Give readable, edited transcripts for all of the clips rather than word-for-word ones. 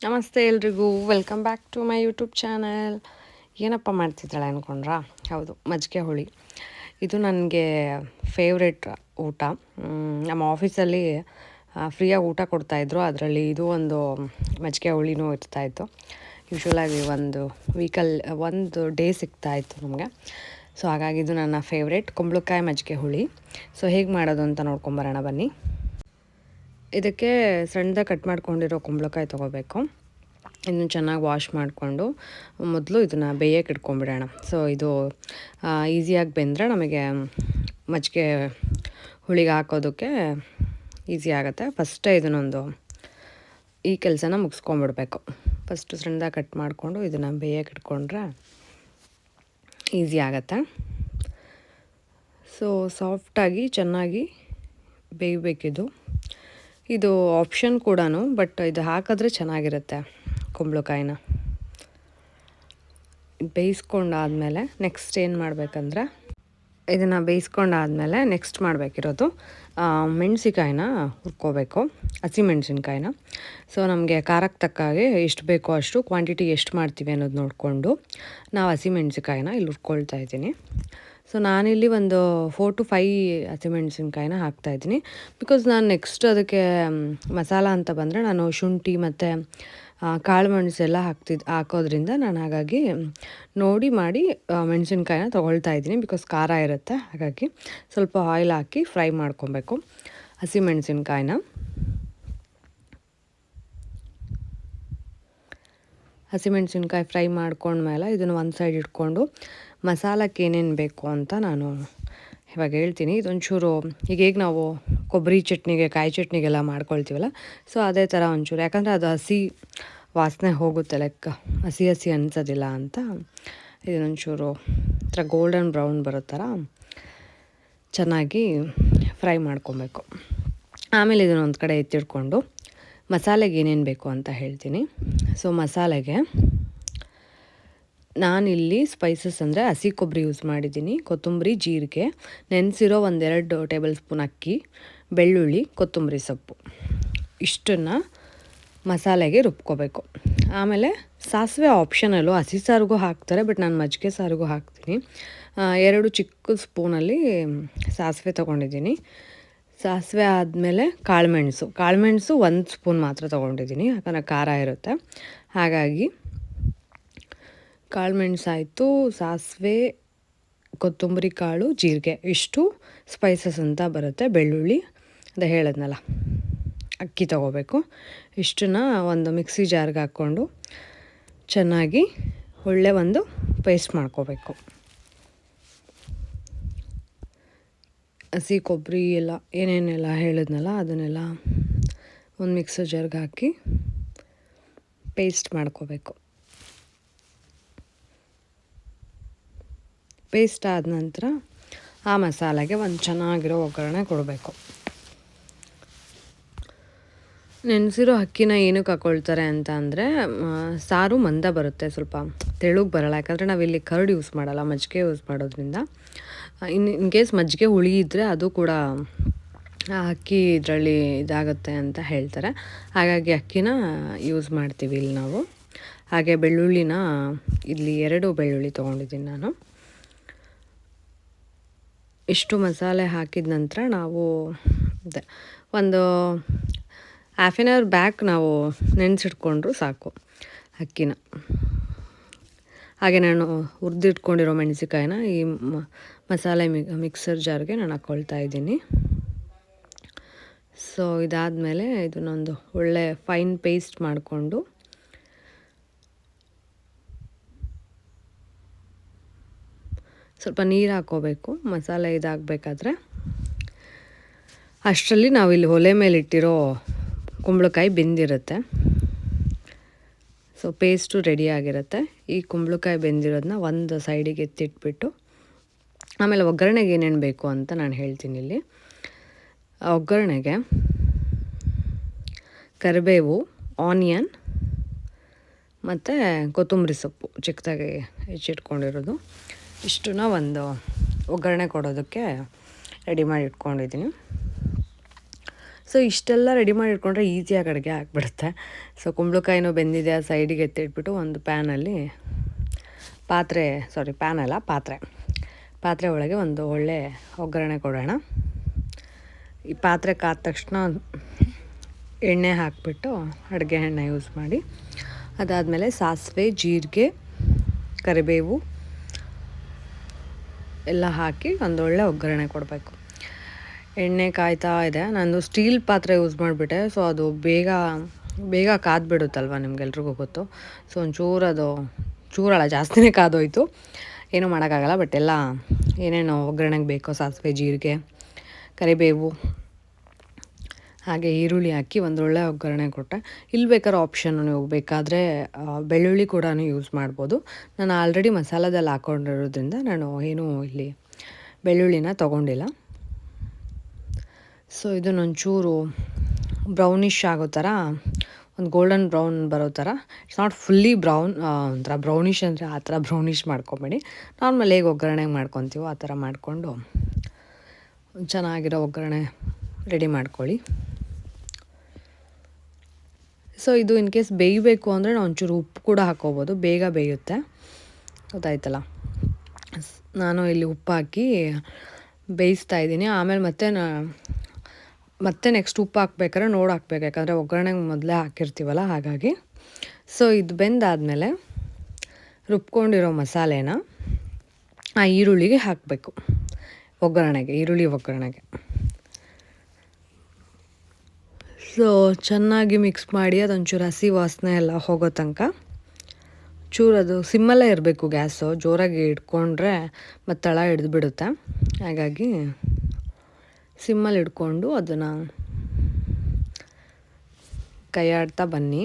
ನಮಸ್ತೆ ಎಲ್ರಿಗೂ, welcome back to my YouTube channel. ಏನಪ್ಪ ಮಾಡ್ತಿದ್ದಾಳೆ ಅಂದ್ಕೊಂಡ್ರಾ? ಹೌದು, ಮಜ್ಜಿಗೆ ಹುಳಿ. ಇದು ನನಗೆ ಫೇವ್ರೆಟ್ ಊಟ. ನಮ್ಮ ಆಫೀಸಲ್ಲಿ ಫ್ರೀಯಾಗಿ ಊಟ ಕೊಡ್ತಾಯಿದ್ರು. ಅದರಲ್ಲಿ ಇದು ಒಂದು ಮಜ್ಜಿಗೆ ಹುಳಿನೂ ಇರ್ತಾಯಿತ್ತು. ಯೂಶ್ವಲಾಗಿ ಒಂದು ವೀಕಲ್ಲಿ ಒಂದು ಡೇ ಸಿಗ್ತಾಯಿತ್ತು ನಮಗೆ. ಸೊ ಹಾಗಾಗಿ ಇದು ನನ್ನ ಫೇವ್ರೆಟ್ ಕುಂಬಳಕಾಯಿ ಮಜ್ಜಿಗೆ ಹುಳಿ. ಸೊ ಹೇಗೆ ಮಾಡೋದು ಅಂತ ನೋಡ್ಕೊಂಬರೋಣ ಬನ್ನಿ. ಇದಕ್ಕೆ ಸಣ್ಣದಾಗಿ ಕಟ್ ಮಾಡ್ಕೊಂಡಿರೋ ಕುಂಬಳಕಾಯಿ ತೊಗೋಬೇಕು. ಇದನ್ನು ಚೆನ್ನಾಗಿ ವಾಶ್ ಮಾಡಿಕೊಂಡು ಮೊದಲು ಇದನ್ನು ಬೇಯಕ್ಕೆ ಇಟ್ಕೊಂಡ್ಬಿಡೋಣ. ಸೊ ಇದು ಈಸಿಯಾಗಿ ಬೆಂದರೆ ನಮಗೆ ಮಜ್ಜಿಗೆ ಹುಳಿಗೆ ಹಾಕೋದಕ್ಕೆ ಈಸಿ ಆಗುತ್ತೆ. ಫಸ್ಟೇ ಇದನ್ನೊಂದು ಈ ಕೆಲಸನ ಮುಗಿಸ್ಕೊಂಬಿಡ್ಬೇಕು. ಫಸ್ಟು ಸಣ್ಣದಾಗಿ ಕಟ್ ಮಾಡಿಕೊಂಡು ಇದನ್ನು ಬೇಯಕ್ಕೆ ಇಟ್ಕೊಂಡ್ರೆ ಈಸಿ ಆಗುತ್ತೆ. ಸೊ ಸಾಫ್ಟಾಗಿ ಚೆನ್ನಾಗಿ ಬೇಯಬೇಕಿದು. ಇದು ಆಪ್ಷನ್ ಕೂಡ, ಬಟ್ ಇದು ಹಾಕಿದ್ರೆ ಚೆನ್ನಾಗಿರುತ್ತೆ. ಕುಂಬಳಕಾಯಿನ ಬೇಯಿಸ್ಕೊಂಡಾದಮೇಲೆ ನೆಕ್ಸ್ಟ್ ಏನು ಮಾಡಬೇಕಂದ್ರೆ, ಇದನ್ನು ಬೇಯಿಸ್ಕೊಂಡಾದಮೇಲೆ ನೆಕ್ಸ್ಟ್ ಮಾಡಬೇಕಿರೋದು ಮೆಣಸಿಕಾಯಿನ ಹುರ್ಕೋಬೇಕು, ಹಸಿಮೆಣ್ಸಿನ್ಕಾಯಿನ. ಸೊ ನಮಗೆ ಖಾರಕ್ಕೆ ತಕ್ಕಾಗೆ ಎಷ್ಟು ಬೇಕೋ ಅಷ್ಟು ಕ್ವಾಂಟಿಟಿ ಎಷ್ಟು ಮಾಡ್ತೀವಿ ಅನ್ನೋದು ನೋಡಿಕೊಂಡು ನಾವು ಹಸಿಮೆಣ್ಸಿಕಾಯಿನ ಇಲ್ಲಿ ಹುರ್ಕೊಳ್ತಾ ಇದ್ದೀನಿ. ಸೊ ನಾನಿಲ್ಲಿ ಒಂದು 4 to 5 ಹಸಿಮೆಣ್ಸಿನ್ಕಾಯಿನ ಹಾಕ್ತಾಯಿದ್ದೀನಿ. ಬಿಕಾಸ್ ನಾನು ನೆಕ್ಸ್ಟ್ ಅದಕ್ಕೆ ಮಸಾಲ ಅಂತ ಬಂದರೆ ನಾನು ಶುಂಠಿ ಮತ್ತು ಕಾಳು ಮೆಣಸೆಲ್ಲ ಹಾಕೋದ್ರಿಂದ ನಾನು ಹಾಗಾಗಿ ನೋಡಿ ಮಾಡಿ ಮೆಣಸಿನ್ಕಾಯಿನ ತೊಗೊಳ್ತಾ ಇದ್ದೀನಿ. ಬಿಕಾಸ್ ಖಾರ ಇರುತ್ತೆ, ಹಾಗಾಗಿ ಸ್ವಲ್ಪ ಆಯಿಲ್ ಹಾಕಿ ಫ್ರೈ ಮಾಡ್ಕೊಬೇಕು ಹಸಿಮೆಣ್ಸಿನ್ಕಾಯಿನ. ಹಸಿಮೆಣ್ಸಿನ್ಕಾಯಿ ಫ್ರೈ ಮಾಡ್ಕೊಂಡ್ಮೇಲೆ ಇದನ್ನು ಒಂದು ಸೈಡ್ ಇಟ್ಕೊಂಡು ಮಸಾಲಕ್ಕೆ ಏನೇನು ಬೇಕು ಅಂತ ನಾನು ಇವಾಗ ಹೇಳ್ತೀನಿ. ಇದೊಂಚೂರು ಈಗ ನಾವು ಕೊಬ್ಬರಿ ಚಟ್ನಿಗೆ, ಕಾಯಿ ಚಟ್ನಿಗೆಲ್ಲ ಮಾಡ್ಕೊಳ್ತೀವಲ್ಲ, ಸೊ ಅದೇ ಥರ ಒಂಚೂರು, ಯಾಕಂದರೆ ಅದು ಹಸಿ ವಾಸನೆ ಹೋಗುತ್ತೆ, ಲೆಕ್ಕ ಹಸಿ ಅನಿಸೋದಿಲ್ಲ ಅಂತ ಇದನ್ನೊಂಚೂರು ಥರ ಗೋಲ್ಡನ್ ಬ್ರೌನ್ ಬರೋ ಥರ ಚೆನ್ನಾಗಿ ಫ್ರೈ ಮಾಡ್ಕೊಬೇಕು. ಆಮೇಲೆ ಇದನ್ನೊಂದು ಕಡೆ ಎತ್ತಿಡ್ಕೊಂಡು ಮಸಾಲೆಗೆ ಏನೇನು ಬೇಕು ಅಂತ ಹೇಳ್ತೀನಿ. ಸೊ ಮಸಾಲೆಗೆ ನಾನಿಲ್ಲಿ ಸ್ಪೈಸಸ್ ಅಂದರೆ ಹಸಿ ಕೊಬ್ಬರಿ ಯೂಸ್ ಮಾಡಿದ್ದೀನಿ, ಕೊತ್ತಂಬರಿ, ಜೀರಿಗೆ, ನೆನೆಸಿರೋ 1-2 ಟೇಬಲ್ ಸ್ಪೂನ್ ಅಕ್ಕಿ, ಬೆಳ್ಳುಳ್ಳಿ, ಕೊತ್ತಂಬರಿ ಸೊಪ್ಪು, ಇಷ್ಟನ್ನು ಮಸಾಲೆಗೆ ರುಬ್ಕೋಬೇಕು. ಆಮೇಲೆ ಸಾಸಿವೆ ಆಪ್ಷನಲ್ಲು, ಹಸಿ ಸಾರಿಗೂ ಹಾಕ್ತಾರೆ, ಬಟ್ ನಾನು ಮಜ್ಜಿಗೆ ಸಾರಿಗೂ ಹಾಕ್ತೀನಿ. 2 ಚಿಕ್ಕ ಸ್ಪೂನಲ್ಲಿ ಸಾಸಿವೆ ತೊಗೊಂಡಿದ್ದೀನಿ. ಸಾಸಿವೆ ಆದಮೇಲೆ ಕಾಳುಮೆಣಸು 1 ಸ್ಪೂನ್ ಮಾತ್ರ ತೊಗೊಂಡಿದ್ದೀನಿ, ಯಾಕಂದರೆ ಖಾರ ಇರುತ್ತೆ. ಹಾಗಾಗಿ ಕಾಳುಮೆಣಸು ಆಯಿತು, ಸಾಸಿವೆ, ಕೊತ್ತಂಬರಿ ಕಾಳು, ಜೀರಿಗೆ, ಇಷ್ಟು ಸ್ಪೈಸಸ್ ಅಂತ ಬರುತ್ತೆ. ಬೆಳ್ಳುಳ್ಳಿ ಅದೇ ಹೇಳಿದ್ನಲ್ಲ, ಅಕ್ಕಿ ತೊಗೋಬೇಕು. ಇಷ್ಟನ್ನು ಒಂದು ಮಿಕ್ಸಿ ಜಾರ್ಗೆ ಹಾಕ್ಕೊಂಡು ಚೆನ್ನಾಗಿ ಒಳ್ಳೆ ಒಂದು ಪೇಸ್ಟ್ ಮಾಡ್ಕೋಬೇಕು. ಹಸಿ ಕೊಬ್ಬರಿ ಎಲ್ಲ ಏನೇನೆಲ್ಲ ಹೇಳಿದ್ನಲ್ಲ ಅದನ್ನೆಲ್ಲ ಒಂದು ಮಿಕ್ಸರ್ ಜಾರ್ಗೆ ಹಾಕಿ ಪೇಸ್ಟ್ ಮಾಡ್ಕೋಬೇಕು. ಪೇಸ್ಟ್ ಆದ ನಂತರ ಆ ಮಸಾಲೆಗೆ ಒಂದು ಚೆನ್ನಾಗಿರೋ ಒಗ್ಗರಣೆ ಕೊಡಬೇಕು. ನೆನೆಸಿರೋ ಅಕ್ಕಿನ ಏನಕ್ಕೆ ಹಾಕ್ಕೊಳ್ತಾರೆ ಅಂತ ಅಂದರೆ, ಸಾರು ಮಂದ ಬರುತ್ತೆ, ಸ್ವಲ್ಪ ತೆಳುಗೆ ಬರೋಲ್ಲ. ಯಾಕಂದರೆ ನಾವಿಲ್ಲಿ ಕರ್ಡ್ ಯೂಸ್ ಮಾಡಲ್ಲ, ಮಜ್ಜಿಗೆ ಯೂಸ್ ಮಾಡೋದ್ರಿಂದ. ಇನ್ ಕೇಸ್ ಮಜ್ಜಿಗೆ ಹುಳಿ ಇದ್ದರೆ ಅದು ಕೂಡ ಅಕ್ಕಿ ಇದರಲ್ಲಿ ಇದಾಗುತ್ತೆ ಅಂತ ಹೇಳ್ತಾರೆ. ಹಾಗಾಗಿ ಅಕ್ಕಿನ ಯೂಸ್ ಮಾಡ್ತೀವಿ ಇಲ್ಲಿ ನಾವು. ಹಾಗೆ ಬೆಳ್ಳುಳ್ಳಿನ ಇಲ್ಲಿ 2 ಬೆಳ್ಳುಳ್ಳಿ ತೊಗೊಂಡಿದ್ದೀನಿ ನಾನು. ಇಷ್ಟು ಮಸಾಲೆ ಹಾಕಿದ ನಂತರ ನಾವು ಒಂದು ಹಾಫ್ ಆನ್ ಅವರ್ ಬ್ಯಾಕ್ ನಾವು ನೆನೆಸಿಟ್ಕೊಂಡ್ರು ಸಾಕು ಅಕ್ಕಿನ. ಹಾಗೆ ನಾನು ಹುರಿದಿಟ್ಕೊಂಡಿರೋ ಮೆಣಸಿಕಾಯಿನ ಈ ಮಸಾಲೆ ಮಿಕ್ಸರ್ ಜಾರ್ಗೆ ನಾನು ಹಾಕ್ಕೊಳ್ತಾ ಇದ್ದೀನಿ. ಸೊ ಇದಾದಮೇಲೆ ಇದನ್ನೊಂದು ಒಳ್ಳೆ ಫೈನ್ ಪೇಸ್ಟ್ ಮಾಡಿಕೊಂಡು ಸ್ವಲ್ಪ ನೀರು ಹಾಕ್ಕೋಬೇಕು ಮಸಾಲೆ ಇದಾಗಬೇಕಾದ್ರೆ. ಅಷ್ಟರಲ್ಲಿ ನಾವಿಲ್ಲಿ ಒಲೆ ಮೇಲೆ ಇಟ್ಟಿರೋ ಕುಂಬಳಕಾಯಿ ಬೆಂದಿರುತ್ತೆ. So paste ರೆಡಿಯಾಗಿರುತ್ತೆ. ಈ ಕುಂಬಳಕಾಯಿ ಬೆಂದಿರೋದನ್ನ ಒಂದು ಸೈಡಿಗೆ ಎತ್ತಿಟ್ಬಿಟ್ಟು ಆಮೇಲೆ ಒಗ್ಗರಣೆಗೆ ಏನೇನು ಬೇಕು ಅಂತ ನಾನು ಹೇಳ್ತೀನಿ ಇಲ್ಲಿ. ಒಗ್ಗರಣೆಗೆ ಕರಿಬೇವು, ಆನಿಯನ್ ಮತ್ತು ಕೊತ್ತಂಬರಿ ಸೊಪ್ಪು ಚಿಕ್ಕದಾಗಿ ಹೆಚ್ಚಿಟ್ಕೊಂಡಿರೋದು, ಇಷ್ಟನ್ನ ಒಂದು ಒಗ್ಗರಣೆ ಕೊಡೋದಕ್ಕೆ ರೆಡಿ ಮಾಡಿ ಇಟ್ಕೊಂಡಿದ್ದೀನಿ. ಸೊ ಇಷ್ಟೆಲ್ಲ ರೆಡಿ ಮಾಡಿ ಇಟ್ಕೊಂಡ್ರೆ ಈಸಿಯಾಗಿ ಅಡುಗೆ ಆಗಿಬಿಡುತ್ತೆ. ಸೊ ಕುಂಬಳಕಾಯಿನೂ ಬೆಂದಿದೆ, ಸೈಡಿಗೆ ಎತ್ತಿಟ್ಬಿಟ್ಟು ಒಂದು ಪ್ಯಾನಲ್ಲಿ ಪಾತ್ರೆ ಒಳಗೆ ಒಂದು ಒಳ್ಳೆ ಒಗ್ಗರಣೆ ಕೊಡೋಣ. ಈ ಪಾತ್ರೆ ಕಾದ ತಕ್ಷಣ ಎಣ್ಣೆ ಹಾಕಿಬಿಟ್ಟು, ಅಡುಗೆ ಎಣ್ಣೆ ಯೂಸ್ ಮಾಡಿ, ಅದಾದಮೇಲೆ ಸಾಸಿವೆ, ಜೀರಿಗೆ, ಕರಿಬೇವು ಎಲ್ಲ ಹಾಕಿ ಒಂದೊಳ್ಳೆ ಒಗ್ಗರಣೆ ಕೊಡಬೇಕು. ಎಣ್ಣೆ ಕಾಯ್ತಾ ಇದೆ. ನಾನು ಸ್ಟೀಲ್ ಪಾತ್ರೆ ಯೂಸ್ ಮಾಡಿಬಿಟ್ಟೆ. ಸೊ ಅದು ಬೇಗ ಕಾದ್ಬಿಡುತ್ತಲ್ವ, ನಿಮ್ಗೆಲ್ರಿಗೂ ಗೊತ್ತು. ಸೊ ಚೂರಲ್ಲ ಜಾಸ್ತಿನೇ ಕಾದೋಯ್ತು. ಏನೂ ಮಾಡೋಕ್ಕಾಗಲ್ಲ. ಬಟ್ ಎಲ್ಲ ಏನೇನು ಒಗ್ಗರಣೆಗೆ ಬೇಕೋ ಸಾಸಿವೆ, ಜೀರಿಗೆ, ಕರಿಬೇವು ಹಾಗೆ ಈರುಳ್ಳಿ ಹಾಕಿ ಒಂದೊಳ್ಳೆ ಒಗ್ಗರಣೆ ಕೊಟ್ಟೆ. ಇಲ್ಲಿ ಬೇಕಾದ್ರೆ ಆಪ್ಷನ್ನು, ನೀವು ಬೇಕಾದರೆ ಬೆಳ್ಳುಳ್ಳಿ ಕೂಡ ಯೂಸ್ ಮಾಡ್ಬೋದು. ನಾನು ಆಲ್ರೆಡಿ ಮಸಾಲದಲ್ಲಿ ಹಾಕ್ಕೊಂಡಿರೋದ್ರಿಂದ ನಾನು ಏನೂ ಇಲ್ಲಿ ಬೆಳ್ಳುಳ್ಳಿನ ತೊಗೊಂಡಿಲ್ಲ. ಸೊ ಇದನ್ನೊಂಚೂರು ಬ್ರೌನಿಷ್ ಆಗೋ ಥರ, ಒಂದು ಗೋಲ್ಡನ್ ಬ್ರೌನ್ ಬರೋ ಥರ, ಇಟ್ಸ್ ನಾಟ್ ಫುಲ್ಲಿ ಬ್ರೌನ್, ಒಂಥರ ಬ್ರೌನಿಷ್ ಅಂದರೆ ಆ ಥರ ಬ್ರೌನಿಷ್ ಮಾಡ್ಕೊಬೇಡಿ. ನಾರ್ಮಲ್ ಹೇಗೆ ಒಗ್ಗರಣೆಗೆ ಮಾಡ್ಕೊತೀವೋ ಆ ಥರ ಮಾಡಿಕೊಂಡು ಚೆನ್ನಾಗಿರೋ ಒಗ್ಗರಣೆ ರೆಡಿ ಮಾಡ್ಕೊಳ್ಳಿ. ಸೊ ಇದು ಇನ್ ಕೇಸ್ ಬೇಯಬೇಕು ಅಂದರೆ ನಾವು ಒಂಚೂರು ಉಪ್ಪು ಕೂಡ ಹಾಕ್ಕೋಬೋದು, ಬೇಗ ಬೇಯುತ್ತೆ. ಗೊತ್ತಾಯ್ತಲ್ಲ. ನಾನು ಇಲ್ಲಿ ಉಪ್ಪು ಹಾಕಿ ಬೇಯಿಸ್ತಾ ಇದ್ದೀನಿ. ಆಮೇಲೆ ಮತ್ತೆ ನೆಕ್ಸ್ಟ್ ಉಪ್ಪು ಹಾಕ್ಬೇಕಾದ್ರೆ ಹಾಕ್ಬೇಕು, ಯಾಕಂದರೆ ಒಗ್ಗರಣೆಗೆ ಮೊದಲೇ ಹಾಕಿರ್ತೀವಲ್ಲ, ಹಾಗಾಗಿ. ಸೊ ಇದು ಬೆಂದಾದಮೇಲೆ ರುಬ್ಕೊಂಡಿರೋ ಮಸಾಲೆನ ಆ ಈರುಳ್ಳಿಗೆ ಹಾಕಬೇಕು, ಈರುಳ್ಳಿ ಒಗ್ಗರಣೆಗೆ. ಸೊ ಚೆನ್ನಾಗಿ ಮಿಕ್ಸ್ ಮಾಡಿ ಅದೊಂಚೂರು ಹಸಿ ವಾಸನೆ ಎಲ್ಲ ಹೋಗೋ ತನಕ ಅದು ಸಿಮ್ಮಲ್ಲೇ ಇರಬೇಕು ಗ್ಯಾಸು. ಜೋರಾಗಿ ಇಟ್ಕೊಂಡ್ರೆ ಮತ್ತು ತಳ ಹಿಡಿದ್ಬಿಡುತ್ತೆ. ಹಾಗಾಗಿ ಸಿಮ್ಮಲ್ಲಿ ಇಟ್ಕೊಂಡು ಅದನ್ನು ಕೈಯಾಡ್ತಾ ಬನ್ನಿ.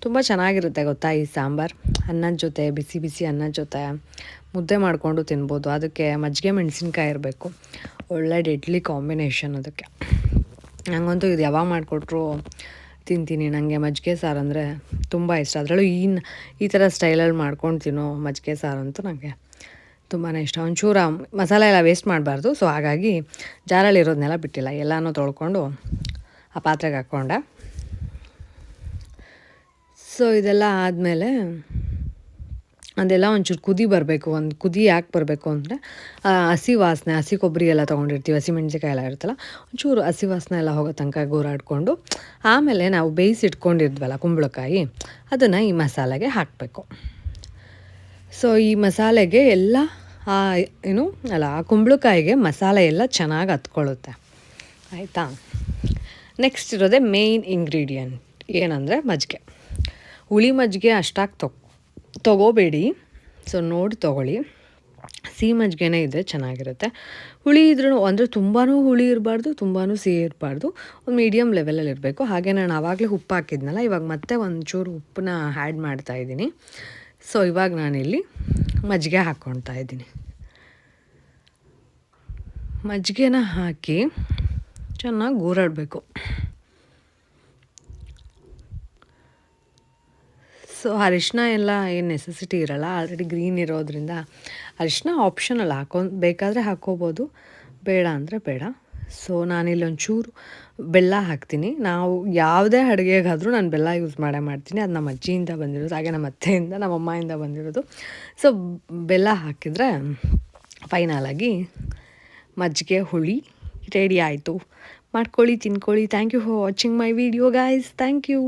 ತುಂಬ ಚೆನ್ನಾಗಿರುತ್ತೆ ಗೊತ್ತಾ ಈ ಸಾಂಬಾರು. ಅನ್ನದ ಜೊತೆ, ಬಿಸಿ ಬಿಸಿ ಅನ್ನದ ಜೊತೆ ಮುದ್ದೆ ಮಾಡಿಕೊಂಡು ತಿನ್ಬೋದು. ಅದಕ್ಕೆ ಮಜ್ಜಿಗೆ ಮೆಣಸಿನ್ಕಾಯಿ ಇರಬೇಕು, ಒಳ್ಳೆ ಡೆಡ್ಲಿ ಕಾಂಬಿನೇಷನ್ ಅದಕ್ಕೆ. ನನಗಂತೂ ಇದು ಯಾವಾಗ ಮಾಡಿಕೊಟ್ರು ತಿಂತೀನಿ. ನನಗೆ ಮಜ್ಜಿಗೆ ಸಾರು ಅಂದರೆ ತುಂಬ ಇಷ್ಟ. ಅದರಲ್ಲೂ ಈ ಥರ ಸ್ಟೈಲಲ್ಲಿ ಮಾಡ್ಕೊಂಡು ತಿನ್ನೋ ಮಜ್ಜಿಗೆ ಸಾರು ಅಂತೂ ನನಗೆ ತುಂಬಾ ಇಷ್ಟ. ಒಂಚೂರು ಮಸಾಲೆ ಎಲ್ಲ ವೇಸ್ಟ್ ಮಾಡಬಾರ್ದು. ಸೊ ಹಾಗಾಗಿ ಜಾರಲ್ಲಿರೋದನ್ನೆಲ್ಲ ಬಿಟ್ಟಿಲ್ಲ, ಎಲ್ಲನೂ ತೊಳ್ಕೊಂಡು ಆ ಪಾತ್ರೆಗೆ ಹಾಕ್ಕೊಂಡೆ. ಸೊ ಇದೆಲ್ಲ ಆದಮೇಲೆ ಅದೆಲ್ಲ ಒಂಚೂರು ಕುದಿ ಬರಬೇಕು. ಒಂದು ಕುದಿ ಯಾಕೆ ಬರಬೇಕು ಅಂದರೆ ಹಸಿ ವಾಸನೆ, ಹಸಿ ಕೊಬ್ಬರಿ ಎಲ್ಲ ತೊಗೊಂಡಿರ್ತೀವಿ, ಹಸಿ ಮೆಣಸಿನ್ಕಾಯಿ ಎಲ್ಲ ಇರುತ್ತಲ್ಲ, ಒಂಚೂರು ಹಸಿ ವಾಸನೆ ಎಲ್ಲ ಹೋಗೋ ತನಕ ಗೂರಾಡಿಕೊಂಡು ಆಮೇಲೆ ನಾವು ಬೇಯಿಸಿಟ್ಕೊಂಡಿದ್ವಲ್ಲ ಕುಂಬಳಕಾಯಿ, ಅದನ್ನು ಈ ಮಸಾಲೆಗೆ ಹಾಕಬೇಕು. ಸೊ ಈ ಮಸಾಲೆಗೆ ಎಲ್ಲ ಆ ಕುಂಬಳಕಾಯಿಗೆ ಮಸಾಲೆ ಎಲ್ಲ ಚೆನ್ನಾಗಿ ಹತ್ಕೊಳ್ಳುತ್ತೆ. ಆಯಿತಾ. ನೆಕ್ಸ್ಟ್ ಇರೋದೇ ಮೇಯ್ನ್ ಇಂಗ್ರೀಡಿಯೆಂಟ್ ಏನಂದರೆ ಮಜ್ಜಿಗೆ. ಹುಳಿ ಮಜ್ಜಿಗೆ ಅಷ್ಟಾಗಿ ತೊಗೋಬೇಡಿ. ಸೊ ನೋಡಿ ತೊಗೊಳ್ಳಿ. ಸಿಹಿ ಮಜ್ಜಿಗೆನೇ ಇದ್ದರೆ ಚೆನ್ನಾಗಿರುತ್ತೆ. ಹುಳಿ ಇದ್ರೂ ಅಂದರೆ ತುಂಬಾ ಹುಳಿ ಇರಬಾರ್ದು, ತುಂಬಾ ಸಿಹಿ ಇರಬಾರ್ದು, ಒಂದು ಮೀಡಿಯಮ್ ಲೆವೆಲಲ್ಲಿ ಇರಬೇಕು. ಹಾಗೆ ನಾನು ಆವಾಗಲೇ ಉಪ್ಪು ಹಾಕಿದ್ನಲ್ಲ, ಇವಾಗ ಮತ್ತೆ ಒಂಚೂರು ಉಪ್ಪನ್ನ ಆ್ಯಡ್ ಮಾಡ್ತಾಯಿದ್ದೀನಿ. ಸೊ ಇವಾಗ ನಾನಿಲ್ಲಿ ಮಜ್ಜಿಗೆ ಹಾಕ್ಕೊಳ್ತಾ ಇದ್ದೀನಿ. ಮಜ್ಜಿಗೆನ ಹಾಕಿ ಚೆನ್ನಾಗಿ ಗೂರಾಡಬೇಕು. ಸೊ ಅರಿಶಿನ ಎಲ್ಲ ಏನು ನೆಸೆಸಿಟಿ ಇರೋಲ್ಲ, ಆಲ್ರೆಡಿ ಗ್ರೀನ್ ಇರೋದ್ರಿಂದ ಅರಿಶಿನ ಆಪ್ಷನಲ್ ಬೇಕಾದರೆ ಹಾಕ್ಕೋಬೋದು, ಬೇಡ ಅಂದರೆ ಬೇಡ. ಸೊ ನಾನಿಲ್ಲಿ ಒಂಚೂರು ಬೆಲ್ಲ ಹಾಕ್ತೀನಿ. ನಾವು ಯಾವುದೇ ಅಡುಗೆಗಾದರೂ ನಾನು ಬೆಲ್ಲ ಯೂಸ್ ಮಾಡ್ತೀನಿ. ಅದು ನಮ್ಮ ಅಜ್ಜಿಯಿಂದ ಬಂದಿರೋದು, ಹಾಗೆ ನಮ್ಮ ಅತ್ತೆಯಿಂದ, ನಮ್ಮ ಅಮ್ಮಯಿಂದ ಬಂದಿರೋದು. ಸೊ ಬೆಲ್ಲ ಹಾಕಿದರೆ ಫೈನಲಾಗಿ ಮಜ್ಜಿಗೆ ಹುಳಿ ರೆಡಿ ಆಯಿತು. ಮಾಡ್ಕೊಳ್ಳಿ, ತಿನ್ಕೊಳ್ಳಿ. Thank you for watching my video guys. Thank you.